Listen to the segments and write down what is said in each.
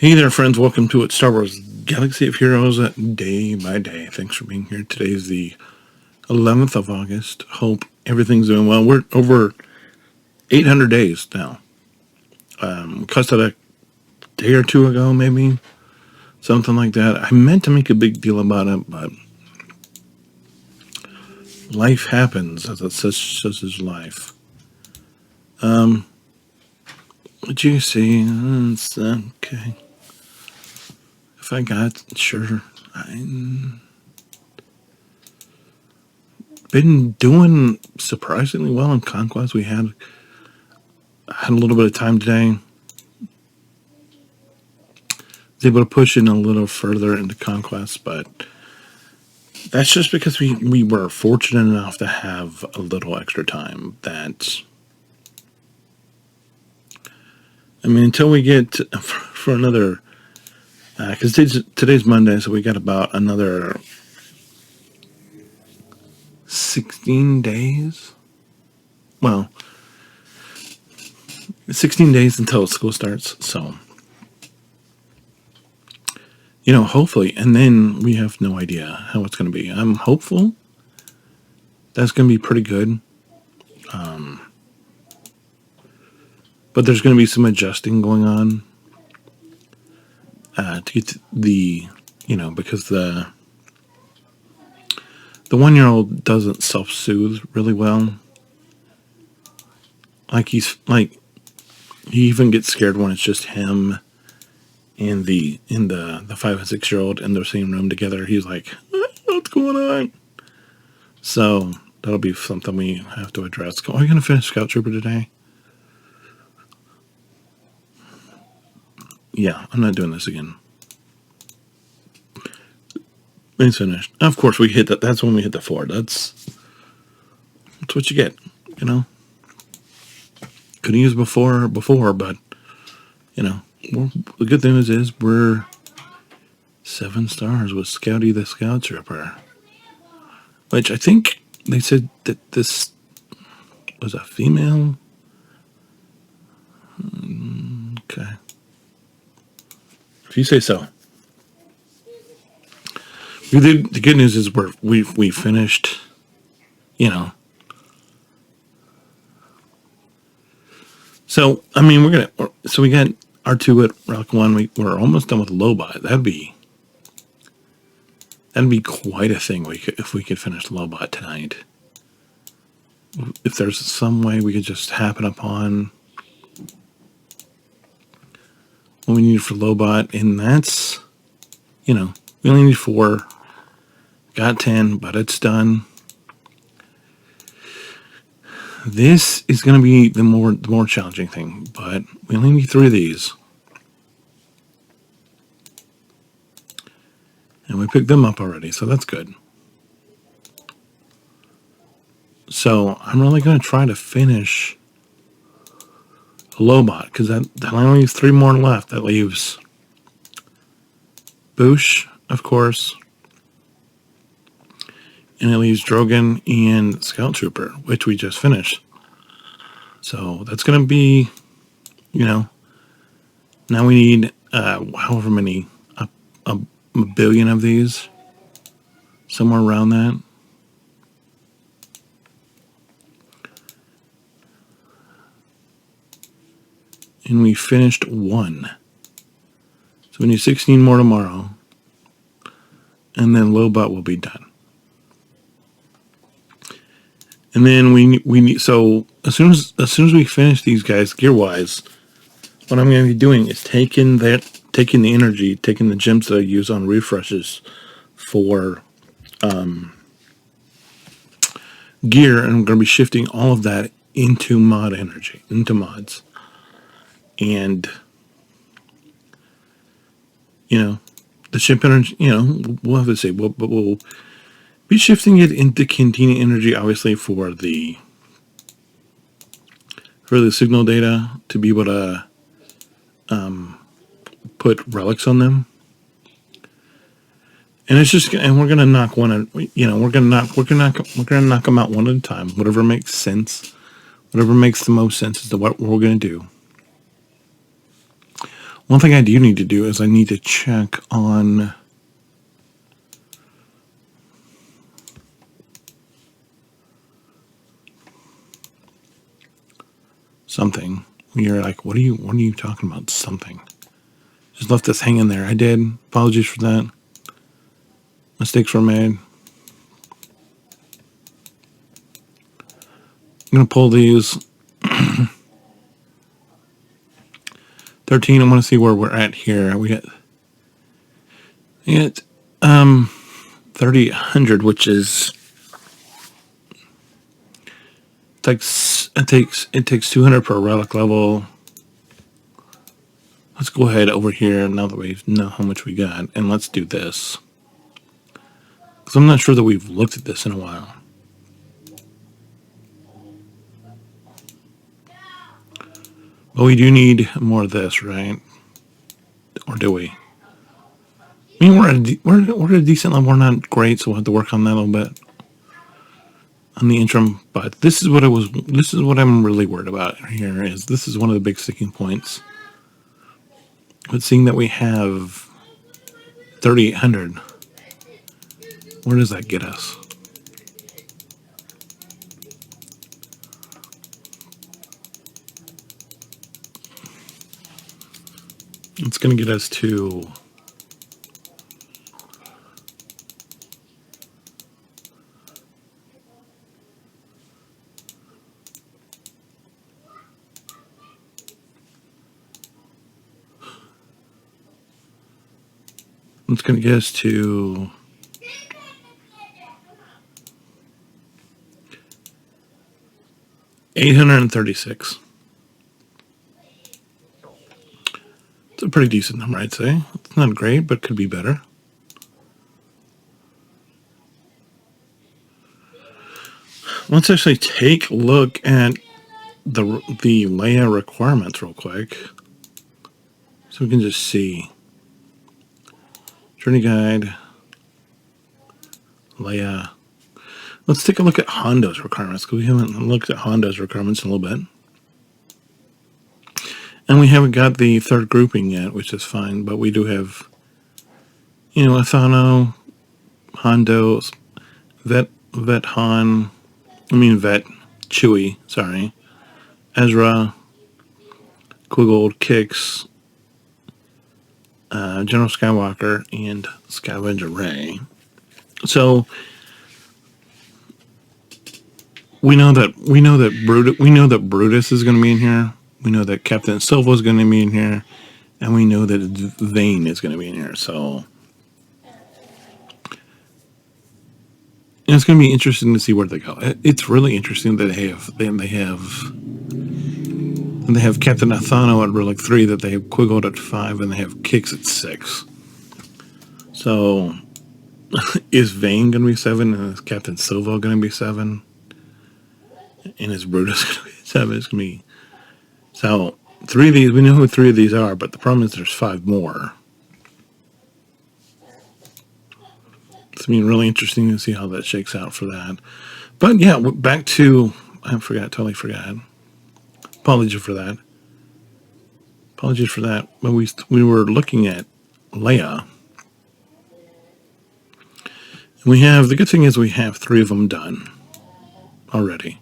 Hey there, friends. Welcome to it, Star Wars Galaxy of Heroes day by day. Thanks for being here. Today is the 11th of August. Hope everything's doing well. We're over 800 days now. Cut a day or two ago, maybe. Something like that. I meant to make a big deal about it, but life happens, as it says is life. What you see? It's okay. If I got, sure. I've been doing surprisingly well in Conquest. We had a little bit of time today. Was able to push in a little further into Conquest, but that's just because we were fortunate enough to have a little extra time. Until we get for another, because today's Monday, so we got about another 16 days. Well, 16 days until school starts, so hopefully, and then we have no idea how it's going to be. I'm hopeful that's going to be pretty good. But there's going to be some adjusting going on to get to because the 1-year-old doesn't self-soothe really well. He even gets scared when it's just him and the 5 and 6-year-old in the same room together. He's like, what's going on? So that'll be something we have to address. Are you going to finish Scout Trooper today? Yeah, I'm not doing this again. It's finished. Of course, we hit that. That's when we hit the 4. That's what you get. Could have used before, but the good news is we're 7 stars with Scouty the Scout Trooper, which I think they said that this was a female. Okay. If you say so. The good news is we finished, So we got R2 at Relic 1. We're almost done with Lobot. That'd be quite a thing. If we could finish Lobot tonight. If there's some way we could just happen upon what we need for Lobot, and that's, we only need 4. Got 10, but it's done. This is going to be the more challenging thing, but we only need 3 of these. And we picked them up already, so that's good. So I'm really going to try to finish a Lobot, because that only leaves 3 more left. That leaves Boosh, of course, and it leaves Drogon and Scout Trooper, which we just finished. So that's going to be, now we need however many, a billion of these, somewhere around that. And we finished 1. So we need 16 more tomorrow, and then Lobot will be done. And then we need, so as soon as we finish these guys gear wise, what I'm going to be doing is taking the energy, taking the gems that I use on refreshes for gear, and I'm going to be shifting all of that into mod energy, into mods. And the ship energy, we'll have to say, we'll be shifting it into Cantina energy, obviously, for the signal data, to be able to put relics on them. And it's just, and we're gonna knock one, we're gonna knock them out one at a time. Whatever makes sense, whatever makes the most sense is what we're gonna do. One thing I do need to do is I need to check on something. You're like, what are you talking about? Something. Just left this hanging there. I did. Apologies for that. Mistakes were made. I'm going to pull these. 13, I want to see where we're at here. We got 3,100, which is it takes 200 per relic level. Let's go ahead over here now that we know how much we got, and let's do this. Because I'm not sure that we've looked at this in a while. But we do need more of this, right? Or do we? I mean, we're at a decent level. We're not great, so we'll have to work on that a little bit on the interim. But this is what I'm really worried about here. This is one of the big sticking points. But seeing that we have 3,800, where does that get us? It's going to get us to It's going to get us to $836. It's a pretty decent number, I'd say. It's not great, but could be better. Let's actually take a look at the Leia requirements real quick, so we can just see. Journey guide, Leia. Let's take a look at Hondo's requirements, because we haven't looked at Hondo's requirements in a little bit. And we haven't got the third grouping yet, which is fine, but we do have, Athano, Hondo, Vet Chewie, sorry, Ezra, Quiggold, Kix, General Skywalker, and Scavenger Ray. So we know that Brutus is going to be in here. We know that Captain Silva is going to be in here, and we know that Vane is going to be in here. So it's going to be interesting to see where they go. It's really interesting that they have Captain Athano at Relic 3, that they have Quiggold at 5, and they have Kix at 6. So, is Vane going to be 7, and is Captain Silva going to be 7? And is Brutus going to be 7? It's going to be... So, 3 of these, we know who 3 of these are, but the problem is there's 5 more. It's going to be really interesting to see how that shakes out for that. But yeah, back to... totally forgot. Apologies for that. When we were looking at Leia, and the good thing is we have 3 of them done already.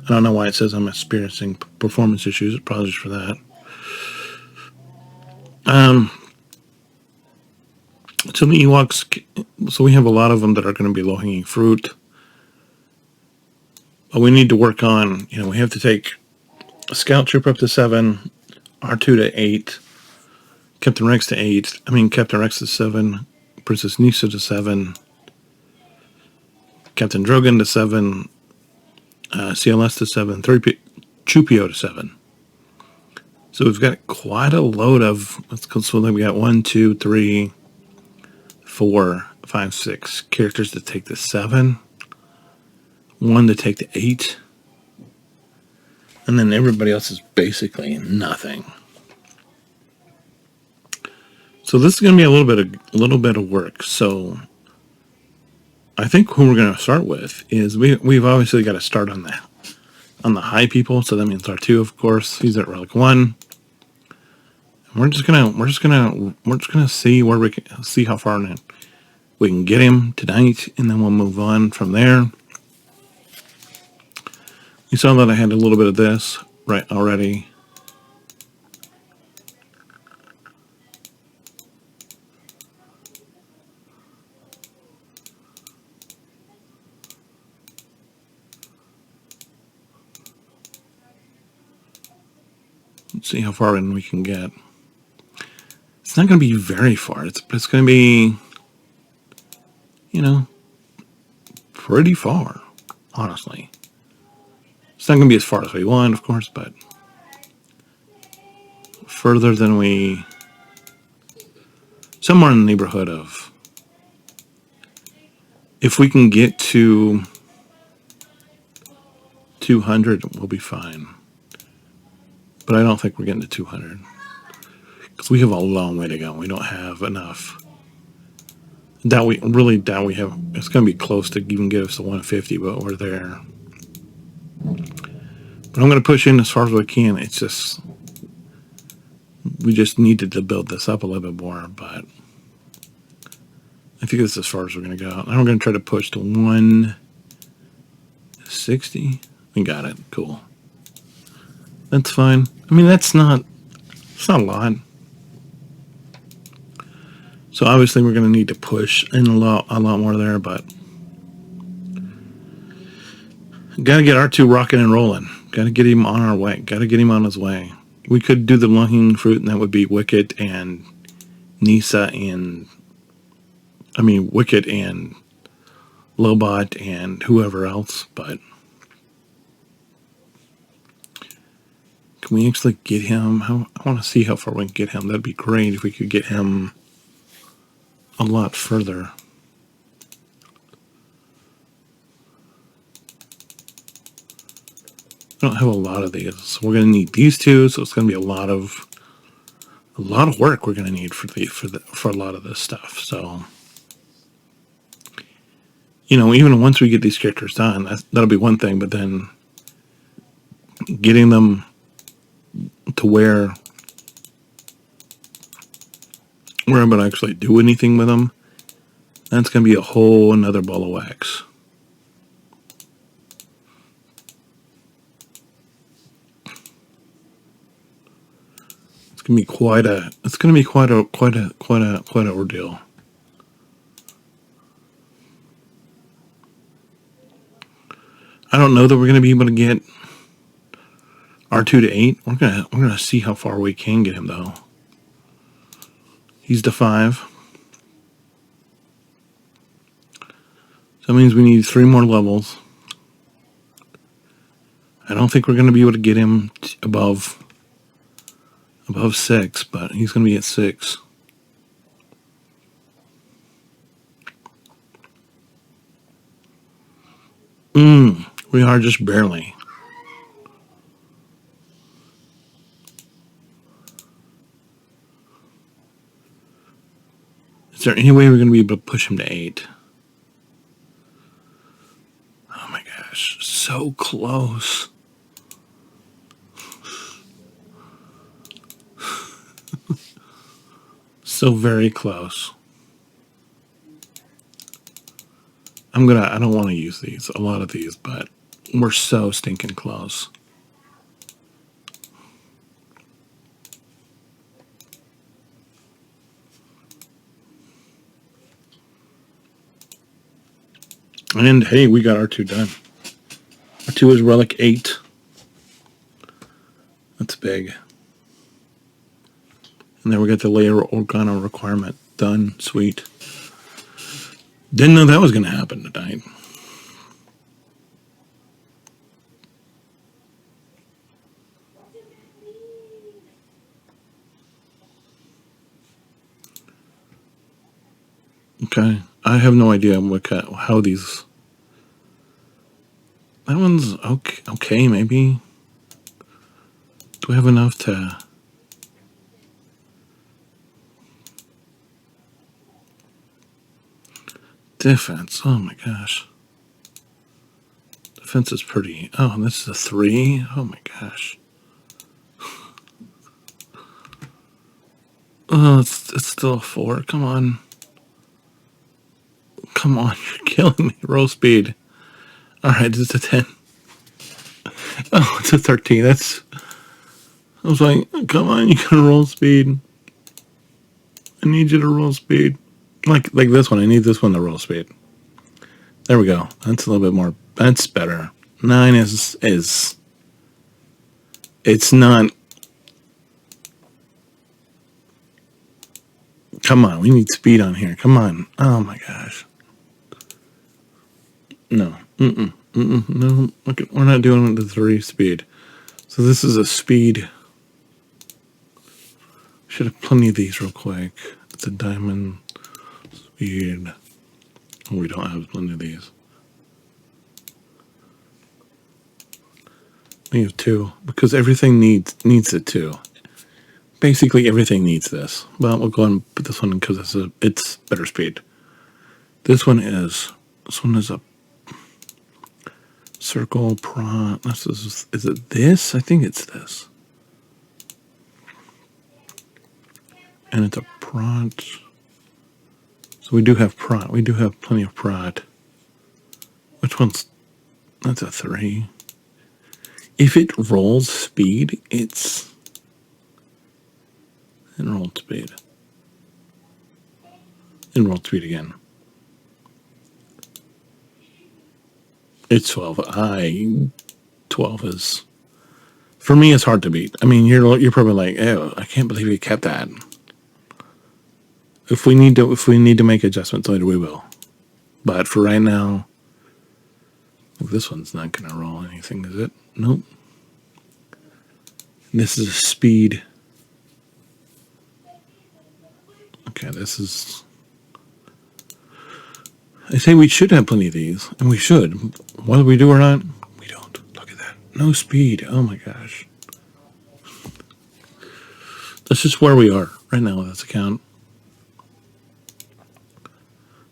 I don't know why it says I'm experiencing performance issues. Apologies for that. So the Ewoks, so we have a lot of them that are going to be low-hanging fruit. But we need to work on, we have to take a Scout Trooper up to 7, R2 to 8, Captain Rex to 8, Captain Rex to 7, Princess Nisa to 7, Captain Drogon to 7, CLS to 7, 3PO to 7. So we've got quite a load of, so we got 1, 2, 3, 4, 5, 6 characters to take to 7, 1 to take to 8, and then everybody else is basically nothing. So this is going to be a little bit of work. So I think who we're going to start with is we've obviously got to start on the high people. So that means R2, of course. He's at Relic 1. We're just gonna see where we can see how far we can get him tonight, and then we'll move on from there. You saw that I had a little bit of this right already. Let's see how far in we can get. It's not going to be very far. It's going to be, pretty far, honestly. It's not going to be as far as we want, of course, but further than somewhere in the neighborhood of, if we can get to 200, we'll be fine. But I don't think we're getting to 200. Because we have a long way to go. We don't have enough. We have. It's going to be close to even get us to 150, but we're there. But I'm going to push in as far as we can. It's just, we just needed to build this up a little bit more, but I think that's as far as we're going to go. And I'm going to try to push to 160. We got it. Cool. That's fine. I mean, it's not a lot. So obviously we're going to need to push in a lot more there, but got to get R2 rocking and rolling. Got to get him on our way. Got to get him on his way. We could do the low-hanging fruit, and that would be Wicket and Nisa Wicket and Lobot and whoever else, but can we actually get him? I want to see how far we can get him. That'd be great if we could get him a lot further. I don't have a lot of these, so we're going to need these two. So it's going to be a lot of work we're going to need for a lot of this stuff. So, even once we get these characters done, that'll be one thing. But then getting them to where I'm going to actually do anything with them, that's going to be a whole another ball of wax. It's going to be quite an ordeal. I don't know that we're going to be able to get R2 to 8. We're gonna see how far we can get him though. He's to 5. So that means we need 3 more levels. I don't think we're going to be able to get him above 6, but he's going to be at 6. We are just barely. Is there any way we're going to be able to push him to 8? Oh my gosh, so close. So very close. I don't want to use a lot of these, but we're so stinking close. And hey, we got R2 done. R2 is relic 8. That's big. And then we got the layer organo requirement done. Sweet. Didn't know that was going to happen tonight. Okay. I have no idea how these... That one's okay, maybe. Do we have enough to... Defense. Oh my gosh. Defense is pretty... Oh, this is a 3? Oh my gosh. Oh, it's still a 4. Come on. Come on, you're killing me. Roll speed. Alright, it's a 10. Oh, it's a 13. I was like, come on, you gotta roll speed. I need you to roll speed. Like this one, I need this one to roll speed. There we go. That's a little bit more, that's better. 9 is, it's not. Come on, we need speed on here. Come on. Oh my gosh. No. No. Okay, we're not doing the 3 speed. So this is a speed. Should have plenty of these real quick. It's a diamond speed. We don't have plenty of these. We have 2 because everything needs it too. Basically, everything needs this. Well, we'll go ahead and put this one in because it's better speed. This one is a circle prawn. Is it this? I think it's this. And it's a prod. So we do have prod. We do have plenty of prod. Which one's? That's a 3. If it rolls speed, it's. And rolled speed. And rolled speed again. It's 12. 12 is. For me, it's hard to beat. I mean, you're probably like, oh, I can't believe you kept that. If we need to make adjustments later, we will. But for right now, this one's not going to roll anything, is it? Nope. This is a speed. Okay, this is. I say we should have plenty of these, and we should. Whether we do or not, we don't. Look at that. No speed. Oh my gosh. That's just where we are right now with this account.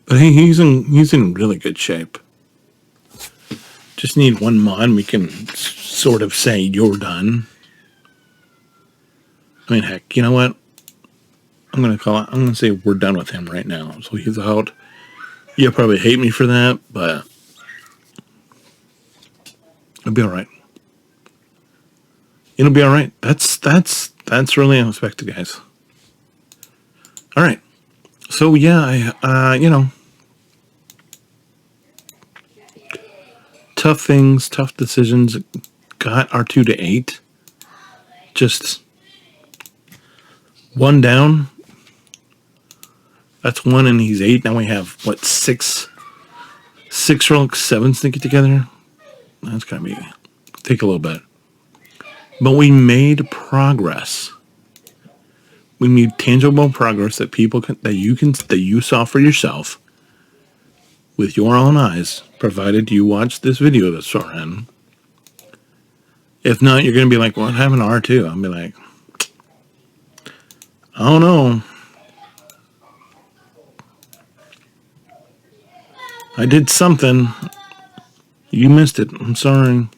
But hey, he's in really good shape. Just need one mod, and we can sort of say you're done. I mean, heck, you know what? I'm gonna say we're done with him right now. So he's out. You'll probably hate me for that, but it'll be all right. It'll be all right. That's really unexpected, guys. All right. So yeah, tough things, tough decisions. Got our 2 to 8. Just one down. That's 1, and he's 8. Now we have what 6 relics, 7 sneaking together. That's gonna take a little bit, but we made progress. We made tangible progress that you saw for yourself with your own eyes, provided you watched this video this far in. If not, you're gonna be like, "What happened to R2?" I'll be like, "I don't know. I did something. You missed it. I'm sorry."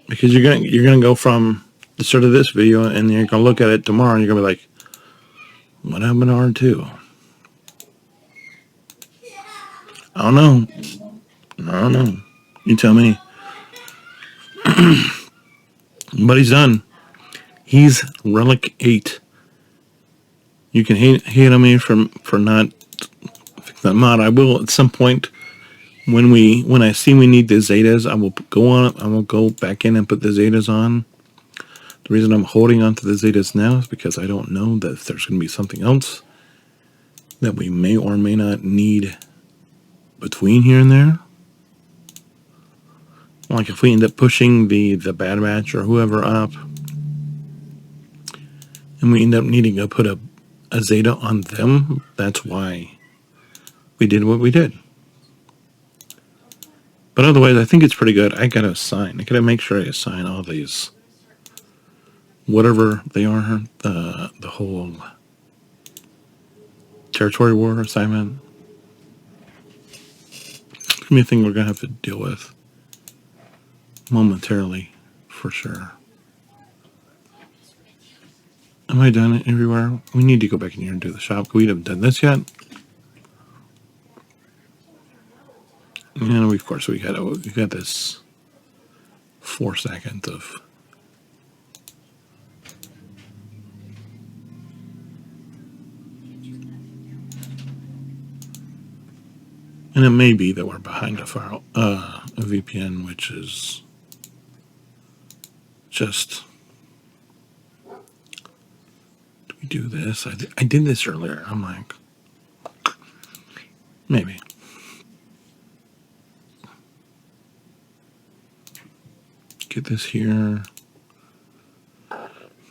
Because you're gonna go from the start of this video and you're gonna look at it tomorrow and you're gonna be like, "What happened to R2?" I don't know. I don't know. You tell me. But he's done. He's relic 8. You can hate on me for not fixing that mod. I will at some point when I see we need the Zetas. I will go back in and put the Zetas on. The reason I'm holding on to the Zetas now is because I don't know that if there's going to be something else that we may or may not need between here and there. Like if we end up pushing the Bad Batch or whoever up, and we end up needing to put a Zeta on them, that's why we did what we did. But otherwise, I think it's pretty good. I gotta make sure I assign all these, whatever they are, the whole territory war assignment. It's gonna be a thing we're gonna have to deal with momentarily, for sure. Am I done everywhere? We need to go back in here and do the shop. We haven't done this yet. And we, of course, we got this 4 seconds of. And it may be that we're behind a VPN, which is just. Do we do this? I did this earlier. I'm like, maybe. Get this here.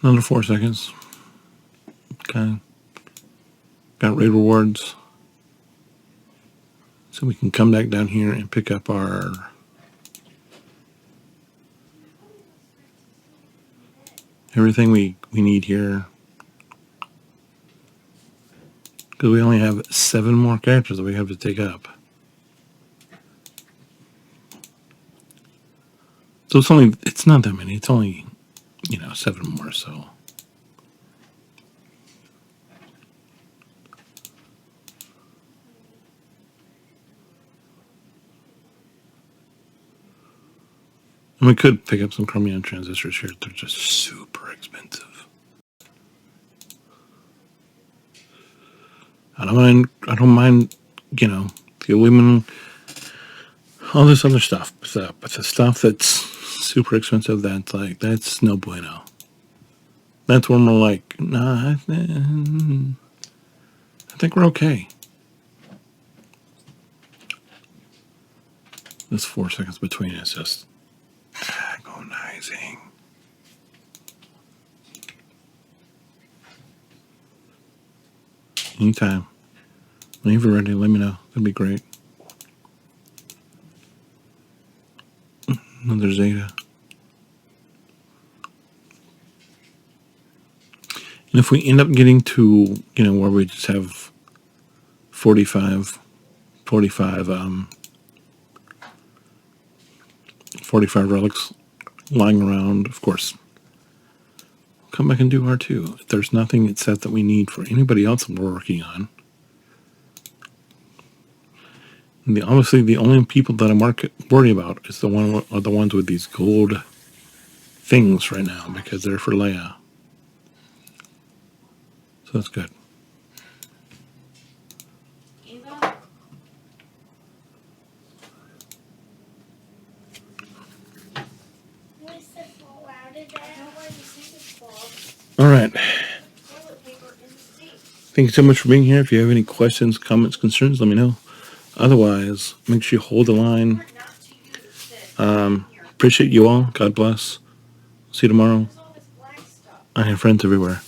Another 4 seconds. Okay. Got raid rewards. So we can come back down here and pick up our everything we need here. Because we only have 7 more characters that we have to take up. So it's not that many. It's only, 7 more, so. And we could pick up some chromium transistors here. They're just super expensive. I don't mind, the aluminum, all this other stuff. But the stuff that's super expensive, that's no bueno. That's when we're like, nah, I think we're okay. This 4 seconds between is just agonizing. Anytime. When you're ready, let me know. That'd be great. Another Zeta. And if we end up getting to, where we just have 45 relics lying around, of course, come back and do R2. If there's nothing it says that we need for anybody else that we're working on. And obviously, the only people that I'm worried about is the ones with these gold things right now, because they're for Leia. So that's good. All right. Thank you so much for being here. If you have any questions, comments, concerns, let me know. Otherwise, make sure you hold the line. Appreciate you all. God bless. See you tomorrow. I have friends everywhere.